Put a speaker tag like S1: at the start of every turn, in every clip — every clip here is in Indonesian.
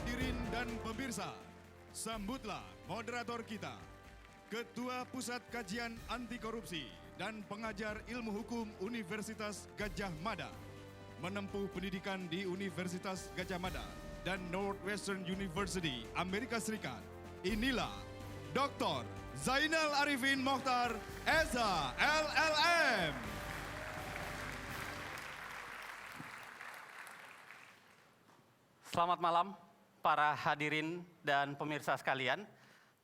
S1: Hadirin dan pemirsa, sambutlah moderator kita, Ketua Pusat Kajian Anti Korupsi dan pengajar Ilmu Hukum Universitas Gadjah Mada, menempuh pendidikan di Universitas Gadjah Mada dan Northwestern University, Amerika Serikat. Inilah Dr. Zainal Arifin Mokhtar, SH, LLM.
S2: Selamat malam para hadirin dan pemirsa sekalian.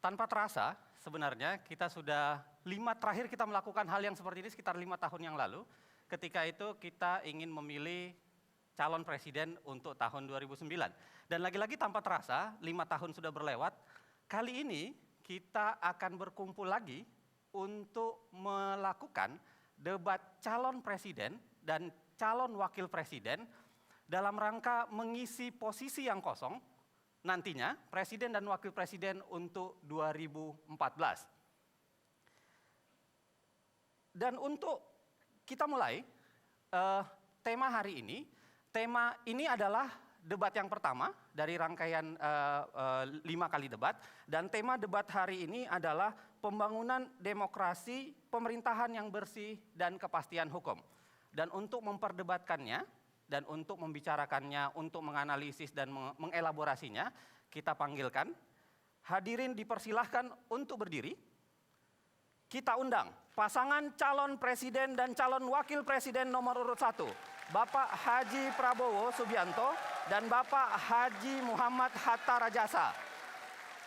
S2: Tanpa terasa sebenarnya kita sudah terakhir kita melakukan hal yang seperti ini sekitar 5 tahun yang lalu. Ketika itu kita ingin memilih calon presiden untuk tahun 2009. Dan lagi-lagi tanpa terasa 5 tahun sudah berlewat. Kali ini kita akan berkumpul lagi untuk melakukan debat calon presiden dan calon wakil presiden dalam rangka mengisi posisi yang kosong nantinya presiden dan wakil presiden untuk 2014. Dan untuk kita mulai tema hari ini, tema ini adalah debat yang pertama dari rangkaian 5 kali debat, dan tema debat hari ini adalah pembangunan demokrasi, pemerintahan yang bersih dan kepastian hukum. Dan untuk memperdebatkannya dan untuk membicarakannya, untuk menganalisis dan mengelaborasinya, kita panggilkan. Hadirin dipersilahkan untuk berdiri. Kita undang pasangan calon presiden dan calon wakil presiden nomor urut 1, Bapak Haji Prabowo Subianto dan Bapak Haji Muhammad Hatta Rajasa.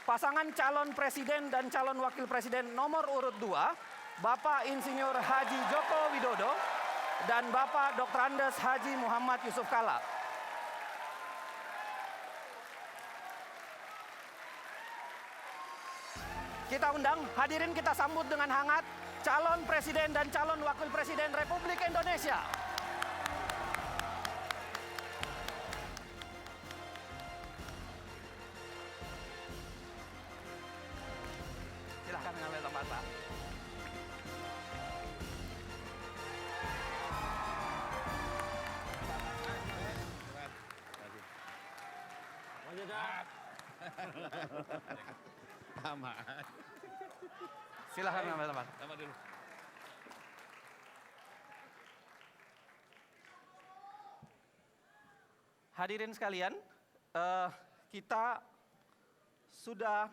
S2: Pasangan calon presiden dan calon wakil presiden nomor urut 2, Bapak Insinyur Haji Joko Widodo dan Bapak Dr. Andes Haji Muhammad Yusuf Kala. Kita undang, hadirin kita sambut dengan hangat calon presiden dan calon wakil presiden Republik Indonesia. Silahkan mengambil tempat, Pak.
S3: Aman.
S2: Silahkan mengambil tempat.
S3: Sama dulu.
S2: Hadirin sekalian, kita sudah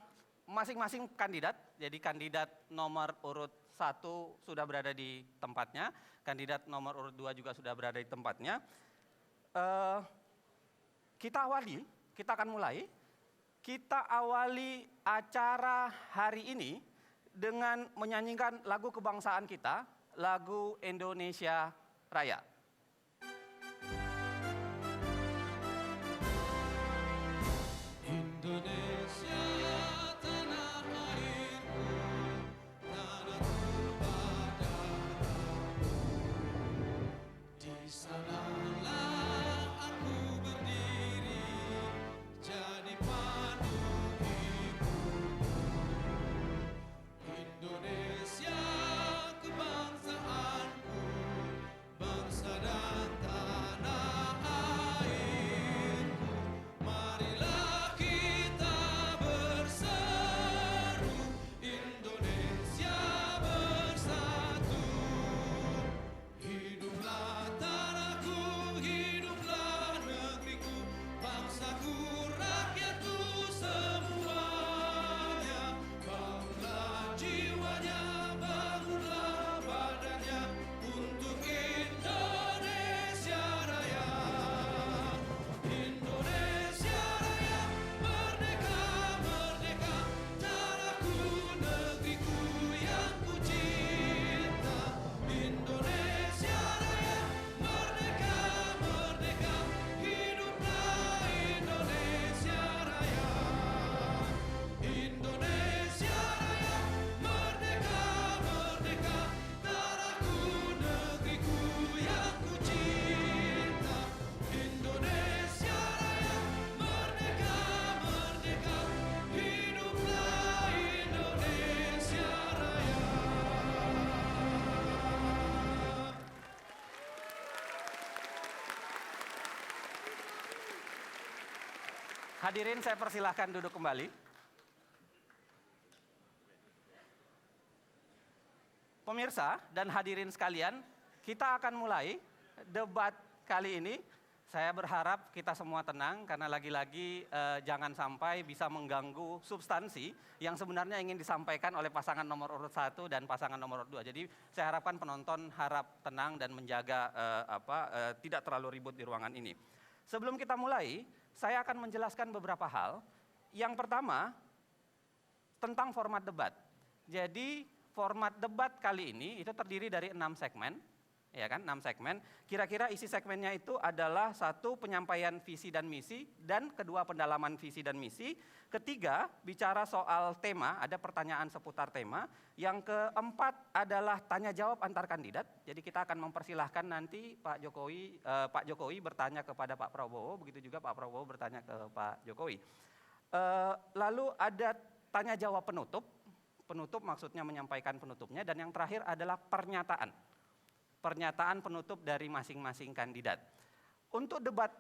S2: masing-masing kandidat, jadi kandidat nomor urut 1 sudah berada di tempatnya, kandidat nomor urut 2 juga sudah berada di tempatnya. Kita akan mulai. Kita awali acara hari ini dengan menyanyikan lagu kebangsaan kita, lagu Indonesia Raya.
S4: Indonesia tanah airku, tanah tumpah darahku. Di sanalah aku berdiri, jadi pandu hidupku. Indonesia kebangsaanku, bangsa dan tanah airku. Marilah kita
S2: Hadirin saya persilahkan duduk kembali. Pemirsa dan hadirin sekalian, kita akan mulai debat kali ini. Saya berharap kita semua tenang karena lagi-lagi jangan sampai bisa mengganggu substansi yang sebenarnya ingin disampaikan oleh pasangan nomor urut 1 dan pasangan nomor urut 2. Jadi saya harapkan penonton harap tenang dan menjaga tidak terlalu ribut di ruangan ini. Sebelum kita mulai, saya akan menjelaskan beberapa hal. Yang pertama, tentang format debat. Jadi format debat kali ini itu terdiri dari 6 segmen. Ya kan, 6 segmen. Kira-kira isi segmennya itu adalah 1, penyampaian visi dan misi, dan kedua, pendalaman visi dan misi. Ketiga, bicara soal tema, ada pertanyaan seputar tema. Yang keempat adalah tanya jawab antar kandidat. Jadi kita akan mempersilahkan nanti Pak Jokowi bertanya kepada Pak Prabowo, begitu juga Pak Prabowo bertanya ke Pak Jokowi. Lalu ada tanya jawab penutup. Penutup maksudnya menyampaikan penutupnya, dan yang terakhir adalah pernyataan penutup dari masing-masing kandidat. Untuk debat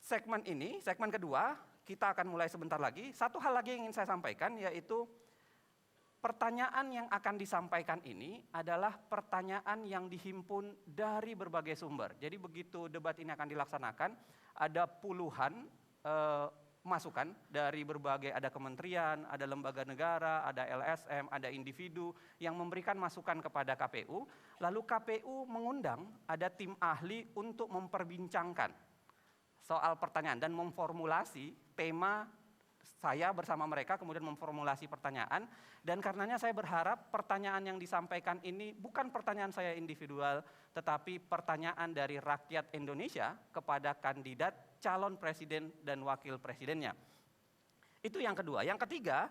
S2: segmen ini, segmen kedua, kita akan mulai sebentar lagi. Satu hal lagi yang ingin saya sampaikan, yaitu pertanyaan yang akan disampaikan ini adalah pertanyaan yang dihimpun dari berbagai sumber. Jadi begitu debat ini akan dilaksanakan, ada puluhan masukan dari berbagai, ada kementerian, ada lembaga negara, ada LSM, ada individu yang memberikan masukan kepada KPU. Lalu KPU mengundang ada tim ahli untuk memperbincangkan soal pertanyaan dan memformulasi tema. Saya bersama mereka kemudian memformulasi pertanyaan, dan karenanya saya berharap pertanyaan yang disampaikan ini bukan pertanyaan saya individual, tetapi pertanyaan dari rakyat Indonesia kepada kandidat calon presiden dan wakil presidennya. Itu yang kedua. Yang ketiga,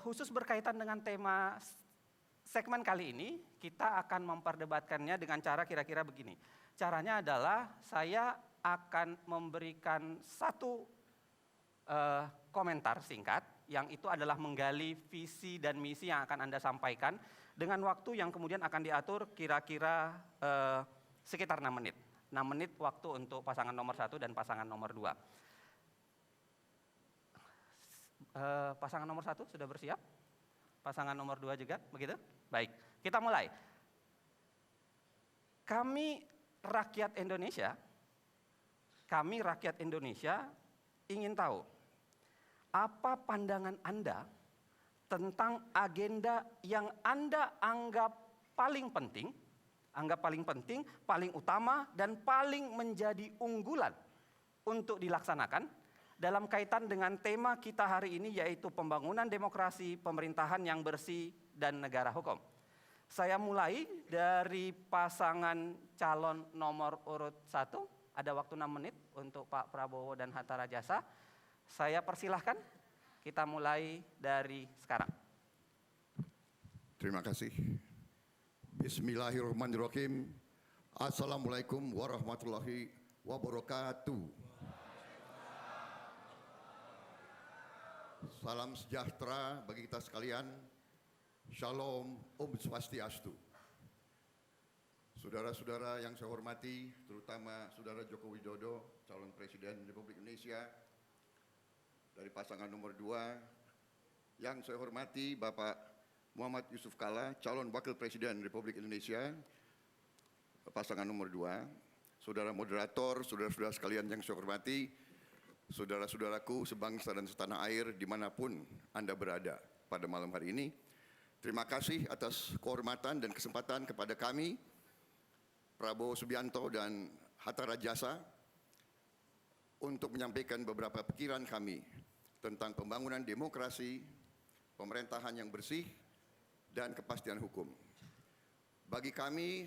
S2: khusus berkaitan dengan tema segmen kali ini, kita akan memperdebatkannya dengan cara kira-kira begini. Caranya adalah saya akan memberikan satu komentar singkat, yang itu adalah menggali visi dan misi yang akan Anda sampaikan dengan waktu yang kemudian akan diatur kira-kira sekitar 6 menit. 6 menit waktu untuk pasangan nomor 1 dan pasangan nomor 2. Pasangan nomor 1 sudah bersiap? Pasangan nomor 2 juga, begitu? Baik, kita mulai. Kami rakyat Indonesia ingin tahu apa pandangan Anda tentang agenda yang Anda anggap paling penting, paling utama, dan paling menjadi unggulan untuk dilaksanakan dalam kaitan dengan tema kita hari ini, yaitu pembangunan demokrasi, pemerintahan yang bersih, dan negara hukum. Saya mulai dari pasangan calon nomor urut 1, ada waktu 6 menit untuk Pak Prabowo dan Hatta Rajasa. Saya persilahkan, kita mulai dari sekarang.
S3: Terima kasih. Bismillahirrahmanirrahim. Assalamualaikum warahmatullahi wabarakatuh. Salam sejahtera bagi kita sekalian. Shalom, Om Swastiastu. Saudara-saudara yang saya hormati, terutama Saudara Joko Widodo, calon Presiden Republik Indonesia, dari pasangan nomor 2, yang saya hormati Bapak Muhammad Yusuf Kalla, calon Wakil Presiden Republik Indonesia, pasangan nomor 2, saudara moderator, saudara-saudara sekalian yang saya hormati, saudara-saudaraku sebangsa dan setanah air dimanapun Anda berada pada malam hari ini. Terima kasih atas kehormatan dan kesempatan kepada kami, Prabowo Subianto dan Hatta Rajasa, untuk menyampaikan beberapa pikiran kami tentang pembangunan demokrasi, pemerintahan yang bersih, dan kepastian hukum. Bagi kami,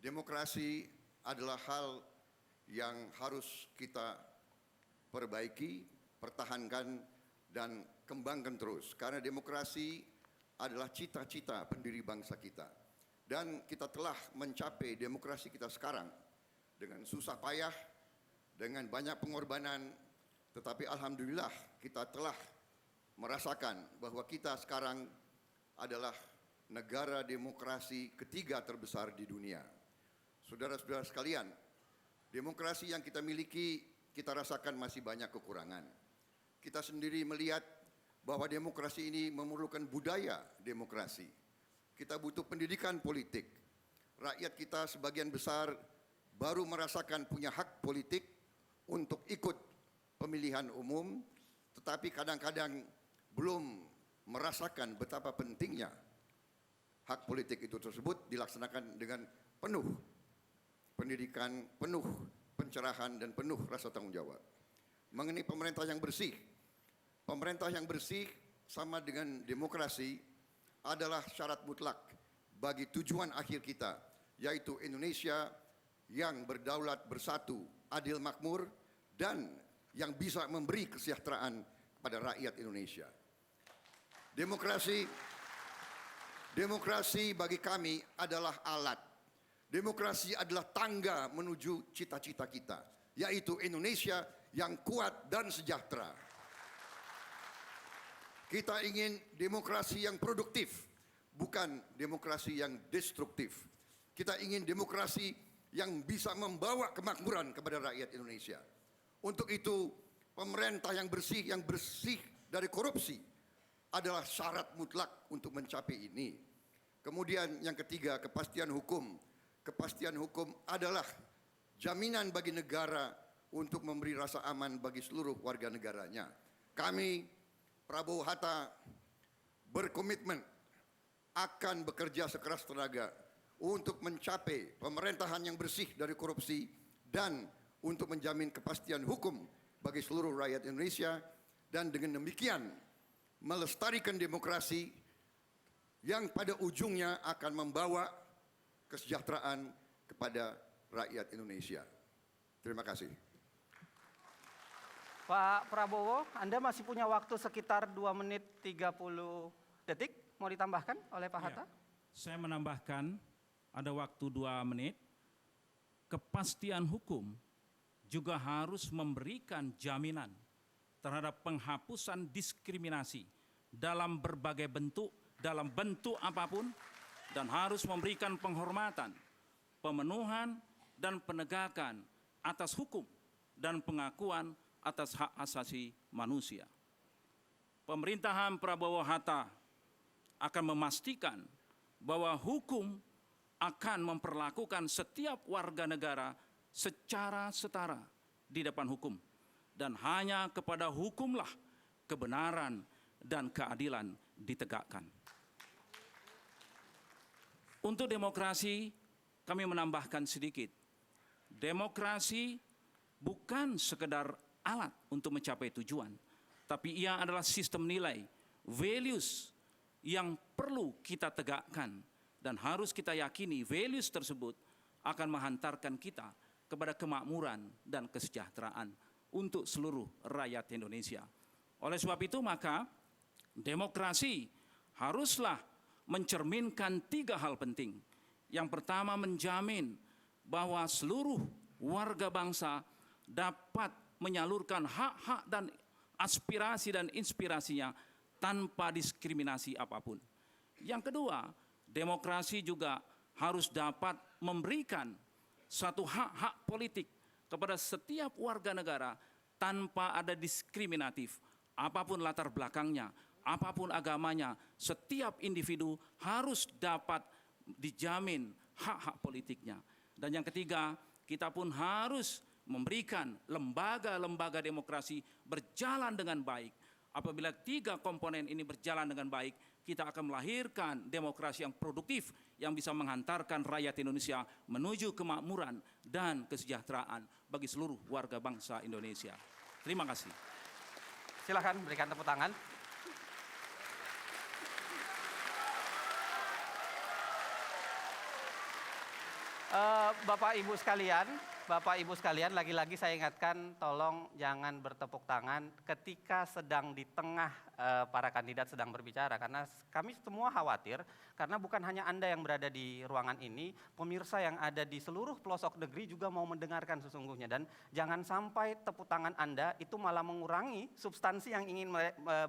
S3: demokrasi adalah hal yang harus kita perbaiki, pertahankan, dan kembangkan terus. Karena demokrasi adalah cita-cita pendiri bangsa kita. Dan kita telah mencapai demokrasi kita sekarang dengan susah payah, dengan banyak pengorbanan, tetapi alhamdulillah kita telah merasakan bahwa kita sekarang adalah negara demokrasi ketiga terbesar di dunia. Saudara-saudara sekalian, demokrasi yang kita miliki kita rasakan masih banyak kekurangan. Kita sendiri melihat bahwa demokrasi ini memerlukan budaya demokrasi. Kita butuh pendidikan politik. Rakyat kita sebagian besar baru merasakan punya hak politik untuk ikut pemilihan umum, tetapi kadang-kadang belum merasakan betapa pentingnya hak politik itu tersebut dilaksanakan dengan penuh pendidikan, penuh pencerahan, dan penuh rasa tanggung jawab. Mengenai pemerintah yang bersih sama dengan demokrasi adalah syarat mutlak bagi tujuan akhir kita, yaitu Indonesia yang berdaulat, bersatu, adil, makmur, dan yang bisa memberi kesejahteraan kepada rakyat Indonesia. Demokrasi bagi kami adalah alat. Demokrasi adalah tangga menuju cita-cita kita, yaitu Indonesia yang kuat dan sejahtera. Kita ingin demokrasi yang produktif, bukan demokrasi yang destruktif. Kita ingin demokrasi yang bisa membawa kemakmuran kepada rakyat Indonesia. Untuk itu, pemerintah yang bersih dari korupsi adalah syarat mutlak untuk mencapai ini. Kemudian yang ketiga, kepastian hukum. Kepastian hukum adalah jaminan bagi negara untuk memberi rasa aman bagi seluruh warga negaranya. Kami, Prabowo Hatta, berkomitmen akan bekerja sekeras tenaga untuk mencapai pemerintahan yang bersih dari korupsi dan untuk menjamin kepastian hukum bagi seluruh rakyat Indonesia, dan dengan demikian melestarikan demokrasi yang pada ujungnya akan membawa kesejahteraan kepada rakyat Indonesia. Terima kasih.
S2: Pak Prabowo, Anda masih punya waktu sekitar 2 menit 30 detik. Mau ditambahkan oleh Pak Hatta?
S5: Ya, saya menambahkan ada waktu 2 menit. Kepastian hukum juga harus memberikan jaminan terhadap penghapusan diskriminasi dalam berbagai bentuk, dalam bentuk apapun, dan harus memberikan penghormatan, pemenuhan, dan penegakan atas hukum dan pengakuan atas hak asasi manusia. Pemerintahan Prabowo Hatta akan memastikan bahwa hukum akan memperlakukan setiap warga negara secara setara di depan hukum, dan hanya kepada hukumlah kebenaran dan keadilan ditegakkan. Untuk demokrasi, kami menambahkan sedikit. Demokrasi bukan sekedar alat untuk mencapai tujuan, tapi ia adalah sistem nilai, values yang perlu kita tegakkan, dan harus kita yakini values tersebut akan menghantarkan kita kepada kemakmuran dan kesejahteraan untuk seluruh rakyat Indonesia. Oleh sebab itu, maka demokrasi haruslah mencerminkan 3 hal penting. Yang pertama, menjamin bahwa seluruh warga bangsa dapat menyalurkan hak-hak dan aspirasi dan inspirasinya tanpa diskriminasi apapun. Yang kedua, demokrasi juga harus dapat memberikan satu hak-hak politik kepada setiap warga negara tanpa ada diskriminatif. Apapun latar belakangnya, apapun agamanya, setiap individu harus dapat dijamin hak-hak politiknya. Dan yang ketiga, kita pun harus memberikan lembaga-lembaga demokrasi berjalan dengan baik. Apabila 3 komponen ini berjalan dengan baik, kita akan melahirkan demokrasi yang produktif yang bisa menghantarkan rakyat Indonesia menuju kemakmuran dan kesejahteraan bagi seluruh warga bangsa Indonesia. Terima kasih.
S2: Silakan berikan tepuk tangan. Bapak Ibu sekalian, lagi-lagi saya ingatkan, tolong jangan bertepuk tangan ketika sedang di tengah para kandidat sedang berbicara, karena kami semua khawatir, karena bukan hanya Anda yang berada di ruangan ini, pemirsa yang ada di seluruh pelosok negeri juga mau mendengarkan sesungguhnya, dan jangan sampai tepuk tangan Anda itu malah mengurangi substansi yang ingin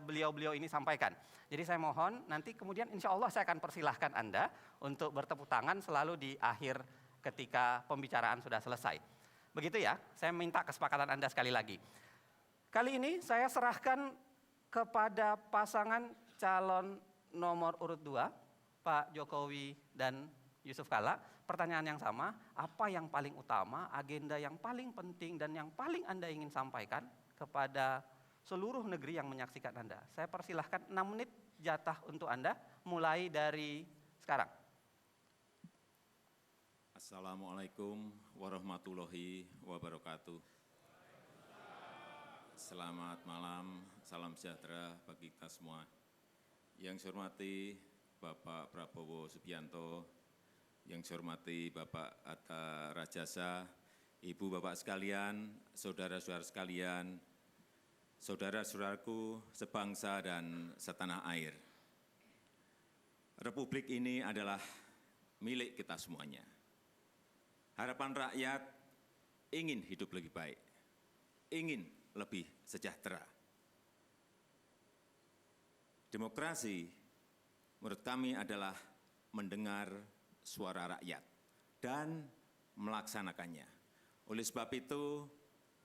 S2: beliau-beliau ini sampaikan. Jadi saya mohon nanti kemudian insya Allah saya akan persilahkan Anda untuk bertepuk tangan selalu di akhir ketika pembicaraan sudah selesai. Begitu ya, saya minta kesepakatan Anda sekali lagi. Kali ini saya serahkan kepada pasangan calon nomor urut 2, Pak Jokowi dan Yusuf Kalla. Pertanyaan yang sama, apa yang paling utama, agenda yang paling penting dan yang paling Anda ingin sampaikan kepada seluruh negeri yang menyaksikan Anda? Saya persilahkan 6 menit jatah untuk Anda, mulai dari sekarang.
S6: Assalamualaikum warahmatullahi wabarakatuh. Selamat malam, salam sejahtera bagi kita semua. Yang saya hormati Bapak Prabowo Subianto, yang saya hormati Bapak Hatta Rajasa, Ibu Bapak sekalian, saudara-saudara sekalian, saudara-saudaraku sebangsa dan setanah air. Republik ini adalah milik kita semuanya. Harapan rakyat ingin hidup lebih baik, ingin lebih sejahtera. Demokrasi menurut kami adalah mendengar suara rakyat dan melaksanakannya. Oleh sebab itu,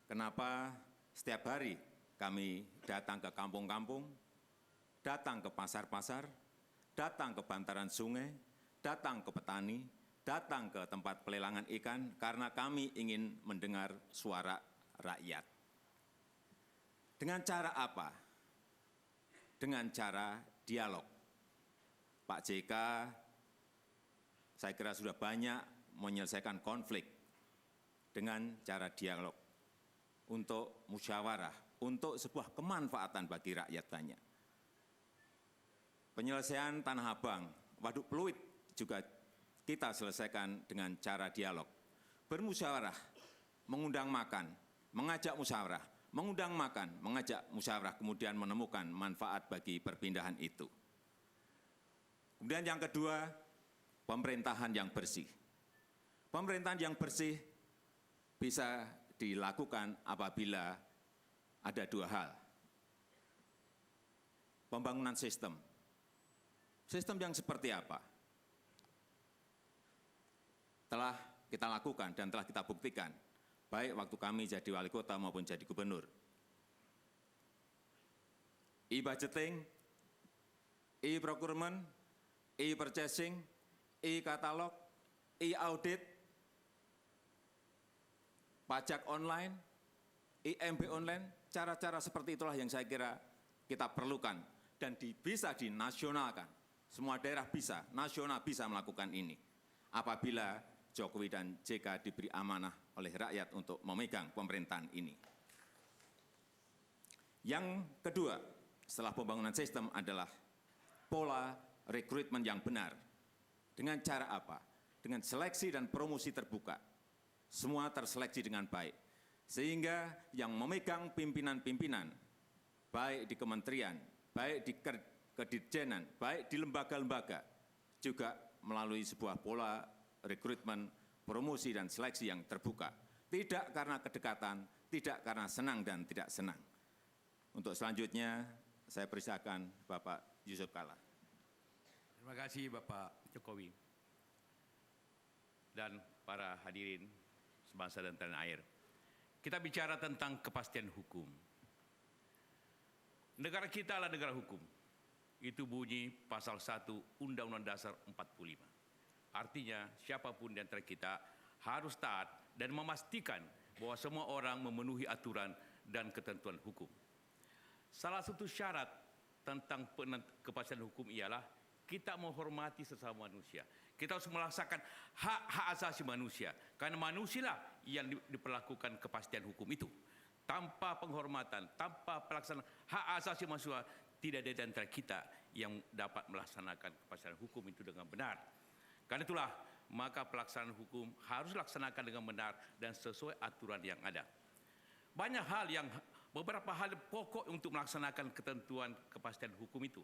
S6: kenapa setiap hari kami datang ke kampung-kampung, datang ke pasar-pasar, datang ke bantaran sungai, datang ke petani, datang ke tempat pelelangan ikan, karena kami ingin mendengar suara rakyat. Dengan cara apa? Dengan cara dialog. Pak JK, saya kira sudah banyak menyelesaikan konflik dengan cara dialog, untuk musyawarah, untuk sebuah kemanfaatan bagi rakyat banyak. Penyelesaian Tanah Abang, Waduk Pluit juga kita selesaikan dengan cara dialog. Bermusyawarah, mengundang makan, mengajak musyawarah, mengundang makan, mengajak musyawarah, kemudian menemukan manfaat bagi perpindahan itu. Kemudian yang kedua, pemerintahan yang bersih. Pemerintahan yang bersih bisa dilakukan apabila ada 2 hal. Pembangunan sistem. Sistem yang seperti apa? Telah kita lakukan dan telah kita buktikan, baik waktu kami jadi wali kota maupun jadi gubernur. E-budgeting, e-procurement, e-purchasing, e-katalog, e-audit, pajak online, IMB online, cara-cara seperti itulah yang saya kira kita perlukan dan bisa dinasionalkan. Semua daerah bisa, nasional bisa melakukan ini. Apabila Jokowi dan JK diberi amanah oleh rakyat untuk memegang pemerintahan ini. Yang kedua, setelah pembangunan sistem adalah pola rekrutmen yang benar. Dengan cara apa? Dengan seleksi dan promosi terbuka. Semua terseleksi dengan baik. Sehingga yang memegang pimpinan-pimpinan, baik di kementerian, baik di kedirjenan, baik di lembaga-lembaga, juga melalui sebuah pola rekrutmen, promosi dan seleksi yang terbuka. Tidak karena kedekatan, tidak karena senang dan tidak senang. Untuk selanjutnya, saya persilakan Bapak Yusuf Kalla.
S7: Terima kasih Bapak Jokowi dan para hadirin sebangsa dan tanah air. Kita bicara tentang kepastian hukum. Negara kita adalah negara hukum. Itu bunyi pasal 1 Undang-Undang Dasar 45. Artinya siapapun di antara kita harus taat dan memastikan bahwa semua orang memenuhi aturan dan ketentuan hukum. Salah satu syarat tentang kepastian hukum ialah kita menghormati sesama manusia. Kita harus melaksanakan hak-hak asasi manusia. Karena manusialah yang diperlakukan kepastian hukum itu. Tanpa penghormatan, tanpa pelaksanaan hak asasi manusia, tidak ada di antara kita yang dapat melaksanakan kepastian hukum itu dengan benar. Karena itulah, maka pelaksanaan hukum harus dilaksanakan dengan benar dan sesuai aturan yang ada. Banyak hal beberapa hal pokok untuk melaksanakan ketentuan kepastian hukum itu.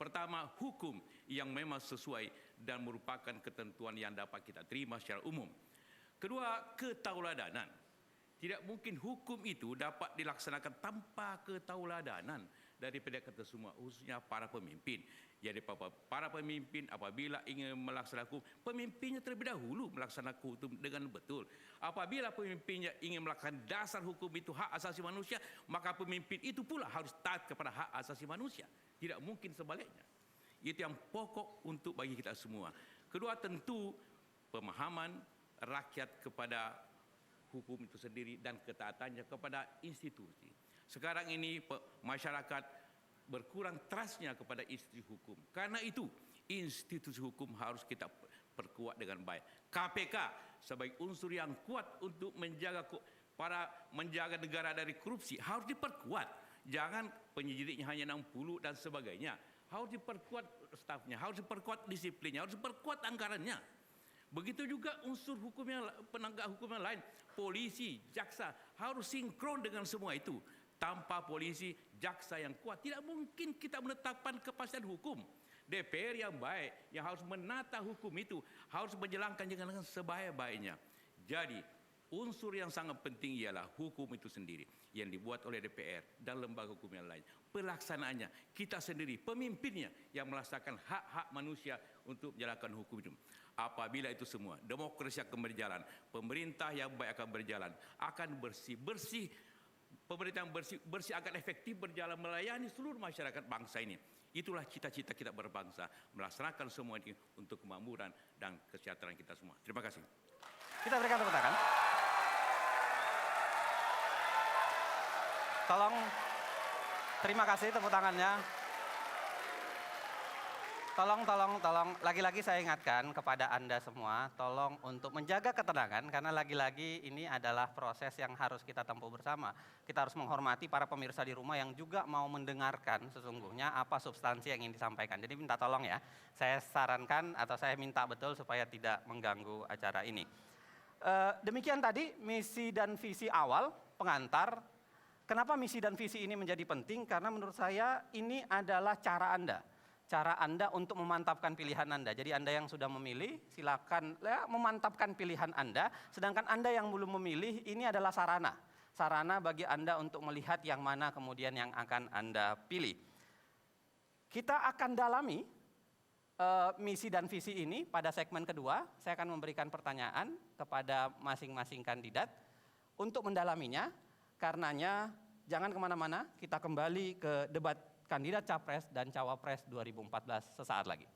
S7: Pertama, hukum yang memang sesuai dan merupakan ketentuan yang dapat kita terima secara umum. Kedua, ketauladanan. Tidak mungkin hukum itu dapat dilaksanakan tanpa ketauladanan daripada kita semua, khususnya para pemimpin. Jadi para pemimpin apabila ingin melaksanakan, pemimpinnya terlebih dahulu melaksanakan hukum dengan betul. Apabila pemimpinnya ingin melaksanakan dasar hukum itu hak asasi manusia, maka pemimpin itu pula harus taat kepada hak asasi manusia. Tidak mungkin sebaliknya. Itu yang pokok untuk bagi kita semua. Kedua, tentu pemahaman rakyat kepada hukum itu sendiri dan ketaatannya kepada institusi. Sekarang ini masyarakat berkurang trustnya kepada institusi hukum. Karena itu institusi hukum harus kita perkuat dengan baik. KPK sebagai unsur yang kuat untuk menjaga negara dari korupsi harus diperkuat. Jangan penyidiknya hanya 60 dan sebagainya. Harus diperkuat stafnya, harus diperkuat disiplinnya, harus diperkuat anggarannya. Begitu juga unsur hukum penegak hukum yang lain, polisi, jaksa harus sinkron dengan semua itu. Tanpa polisi, jaksa yang kuat, tidak mungkin kita menetapkan kepastian hukum. DPR yang baik, yang harus menata hukum itu, harus menjalankan dengan sebaik-baiknya. Jadi, unsur yang sangat penting ialah hukum itu sendiri, yang dibuat oleh DPR dan lembaga hukum yang lain. Pelaksanaannya, kita sendiri, pemimpinnya, yang melaksanakan hak-hak manusia untuk menjalankan hukum itu. Apabila itu semua, demokrasi akan berjalan, pemerintah yang baik akan berjalan, akan bersih-bersih, pemerintah yang bersih akan efektif berjalan melayani seluruh masyarakat bangsa ini. Itulah cita-cita kita berbangsa, melaksanakan semua ini untuk kemakmuran dan kesejahteraan kita semua. Terima kasih.
S2: Kita berikan tepuk tangan. Tolong, terima kasih tepuk tangannya. Tolong, lagi-lagi saya ingatkan kepada Anda semua, tolong untuk menjaga ketenangan, karena lagi-lagi ini adalah proses yang harus kita tempuh bersama. Kita harus menghormati para pemirsa di rumah yang juga mau mendengarkan sesungguhnya apa substansi yang ingin disampaikan. Jadi minta tolong ya, saya sarankan atau saya minta betul supaya tidak mengganggu acara ini. Demikian tadi misi dan visi awal, pengantar. Kenapa misi dan visi ini menjadi penting? Karena menurut saya ini adalah cara Anda untuk memantapkan pilihan Anda. Jadi Anda yang sudah memilih, silakan memantapkan pilihan Anda. Sedangkan Anda yang belum memilih, ini adalah sarana bagi Anda untuk melihat yang mana kemudian yang akan Anda pilih. Kita akan dalami misi dan visi ini pada segmen kedua. Saya akan memberikan pertanyaan kepada masing-masing kandidat untuk mendalaminya. Karenanya jangan kemana-mana, kita kembali ke debat kandidat Capres dan Cawapres 2014 sesaat lagi.